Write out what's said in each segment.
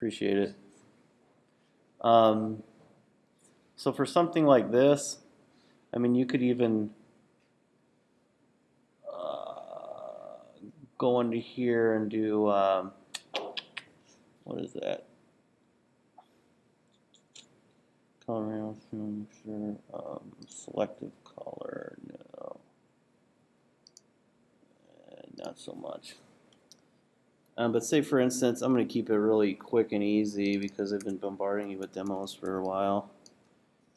Appreciate it. So for something like this, I mean, you could even go into here and do, what is that? Color mixture, selective color, no, not so much. But say for instance, I'm going to keep it really quick and easy because I've been bombarding you with demos for a while.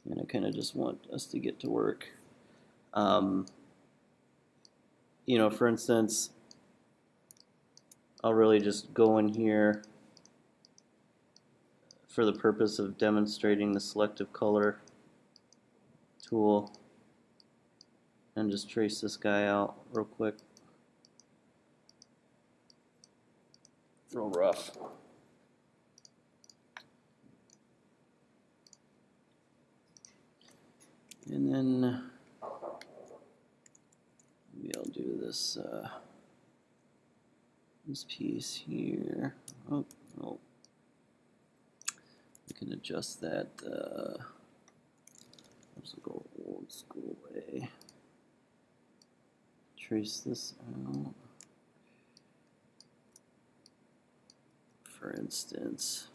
And I kind of just want us to get to work. You know, for instance, I'll really just go in here for the purpose of demonstrating the selective color tool and just trace this guy out real quick. Real rough. And then maybe I'll do this this piece here. Oh, no. We can adjust that. Let's go old school way. Trace this out. For instance.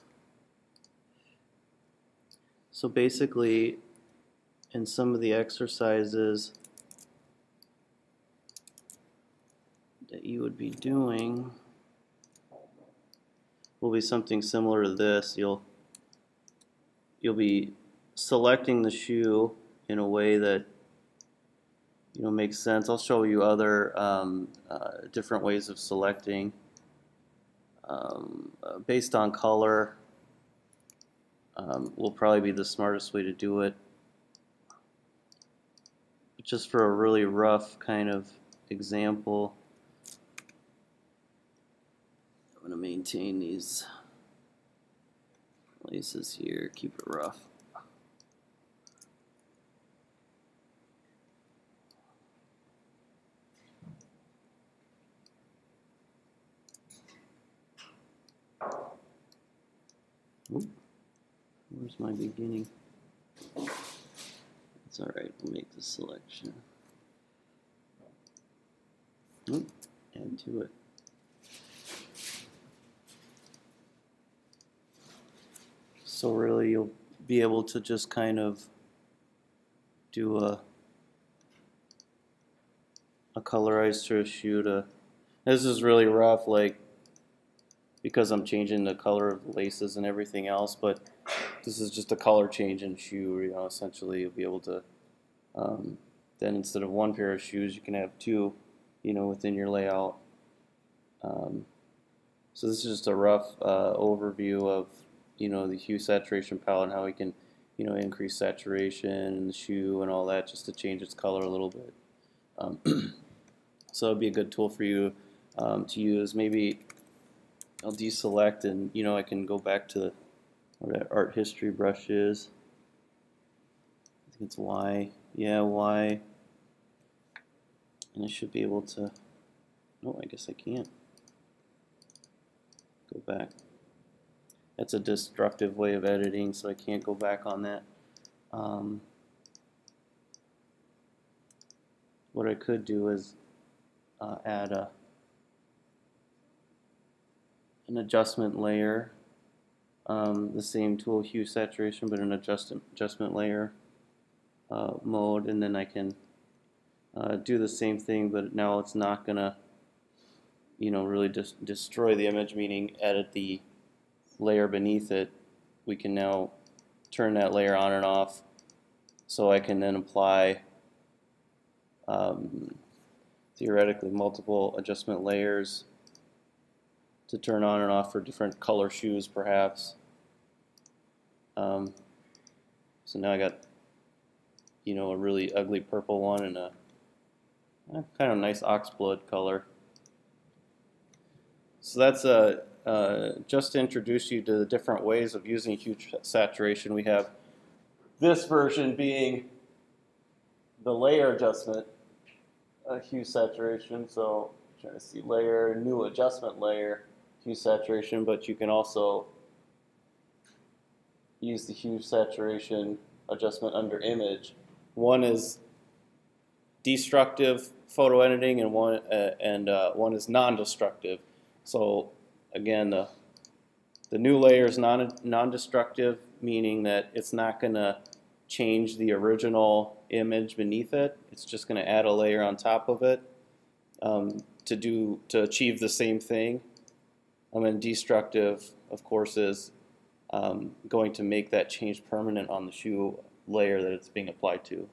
So basically, in some of the exercises that you would be doing will be something similar to this. You'll be selecting the shoe in a way that makes sense. I'll show you other different ways of selecting based on color. Will probably be the smartest way to do it. But just for a really rough kind of example, I'm going to maintain these laces here, keep it rough. Oop, where's my beginning? It's alright, we'll make the selection. Oop, add to it. So really you'll be able to just kind of do a colorized sort of shoe to, this is really rough, like, because I'm changing the color of the laces and everything else, but this is just a color change in shoe. Essentially you'll be able to, then instead of one pair of shoes, you can have two, within your layout. So this is just a rough overview of, the hue saturation palette and how we can, increase saturation in the shoe and all that just to change its color a little bit. So it'd be a good tool for you to use. Maybe I'll deselect and I can go back to where that art history brush is. I think it's Y. Yeah, Y. And I should be able to, no, I guess I can't. Go back. That's a destructive way of editing, so I can't go back on that. What I could do is add an adjustment layer, the same tool, hue saturation, but an adjustment layer mode, and then I can do the same thing, but now it's not gonna really just destroy the image, meaning edit the layer beneath it. We can now turn that layer on and off, so I can then apply theoretically multiple adjustment layers to turn on and off for different color shoes perhaps. So now I got a really ugly purple one and a kind of nice oxblood color. So that's just to introduce you to the different ways of using hue saturation. We have this version being the layer adjustment hue saturation. So trying to see layer, new adjustment layer, hue saturation, but you can also use the hue saturation adjustment under image. One is destructive photo editing, and one is non-destructive. So again, the new layer is non-destructive, meaning that it's not going to change the original image beneath it. It's just going to add a layer on top of it to achieve the same thing. And destructive, of course, is going to make that change permanent on the hue layer that it's being applied to.